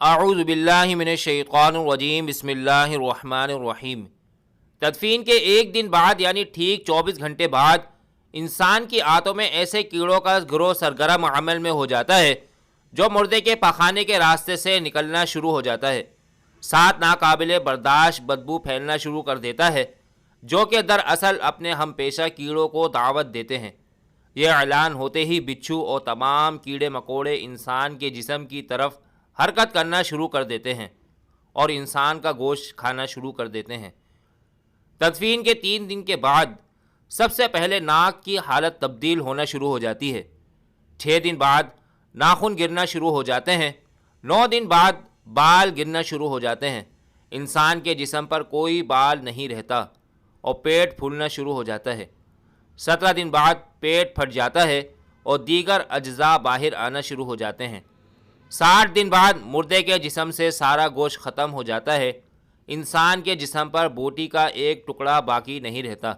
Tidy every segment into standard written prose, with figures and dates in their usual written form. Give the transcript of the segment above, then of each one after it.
اعوذ باللہ من الشیطان الرجیم بسم اللہ الرحمن الرحیم۔ تدفین کے ایک دن بعد یعنی ٹھیک 24 گھنٹے بعد انسان کی آنتوں میں ایسے کیڑوں کا گروہ سرگرم عمل میں ہو جاتا ہے جو مردے کے پاخانے کے راستے سے نکلنا شروع ہو جاتا ہے، ساتھ ناقابل برداشت بدبو پھیلنا شروع کر دیتا ہے، جو کہ دراصل اپنے ہم پیشہ کیڑوں کو دعوت دیتے ہیں۔ یہ اعلان ہوتے ہی بچھو اور تمام کیڑے مکوڑے انسان کے جسم کی طرف حرکت کرنا شروع کر دیتے ہیں اور انسان کا گوشت کھانا شروع کر دیتے ہیں۔ تدفین کے 3 دن کے بعد سب سے پہلے ناک کی حالت تبدیل ہونا شروع ہو جاتی ہے، 6 دن بعد ناخن گرنا شروع ہو جاتے ہیں، 9 دن بعد بال گرنا شروع ہو جاتے ہیں، انسان کے جسم پر کوئی بال نہیں رہتا اور پیٹ پھولنا شروع ہو جاتا ہے، 17 دن بعد پیٹ پھٹ جاتا ہے اور دیگر اجزاء باہر آنا شروع ہو جاتے ہیں، 60 دن بعد مردے کے جسم سے سارا گوشت ختم ہو جاتا ہے، انسان کے جسم پر بوٹی کا ایک ٹکڑا باقی نہیں رہتا،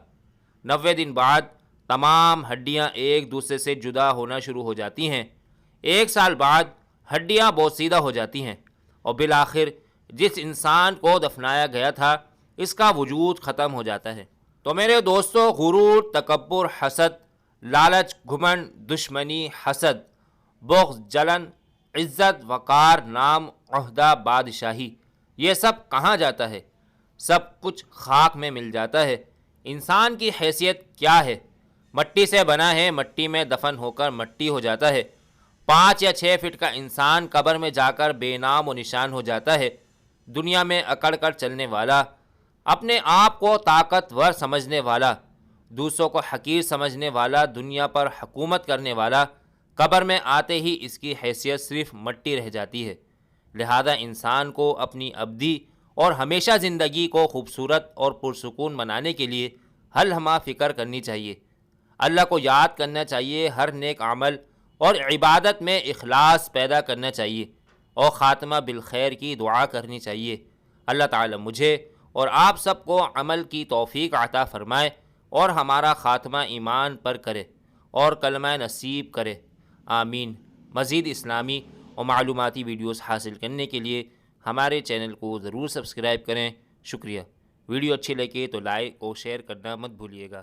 90 دن بعد تمام ہڈیاں ایک دوسرے سے جدا ہونا شروع ہو جاتی ہیں، 1 سال بعد ہڈیاں بوسیدہ ہو جاتی ہیں اور بالآخر جس انسان کو دفنایا گیا تھا اس کا وجود ختم ہو جاتا ہے۔ تو میرے دوستو، غرور، تکبر، حسد، لالچ، گھمنڈ، دشمنی، حسد، بغض، جلن، عزت، وقار، نام، عہدہ، بادشاہی، یہ سب کہاں جاتا ہے؟ سب کچھ خاک میں مل جاتا ہے۔ انسان کی حیثیت کیا ہے؟ مٹی سے بنا ہے، مٹی میں دفن ہو کر مٹی ہو جاتا ہے۔ 5 یا 6 فٹ کا انسان قبر میں جا کر بے نام و نشان ہو جاتا ہے۔ دنیا میں اکڑ کر چلنے والا، اپنے آپ کو طاقتور سمجھنے والا، دوسروں کو حقیر سمجھنے والا، دنیا پر حکومت کرنے والا، قبر میں آتے ہی اس کی حیثیت صرف مٹی رہ جاتی ہے۔ لہذا انسان کو اپنی ابدی اور ہمیشہ زندگی کو خوبصورت اور پرسکون بنانے کے لیے ہل ہمہ فکر کرنی چاہیے، اللہ کو یاد کرنا چاہیے، ہر نیک عمل اور عبادت میں اخلاص پیدا کرنا چاہیے اور خاتمہ بالخیر کی دعا کرنی چاہیے۔ اللہ تعالی مجھے اور آپ سب کو عمل کی توفیق عطا فرمائے اور ہمارا خاتمہ ایمان پر کرے اور کلمہ نصیب کرے، آمین۔ مزید اسلامی اور معلوماتی ویڈیوز حاصل کرنے کے لیے ہمارے چینل کو ضرور سبسکرائب کریں۔ شکریہ۔ ویڈیو اچھی لگے تو لائک اور شیئر کرنا مت بھولیے گا۔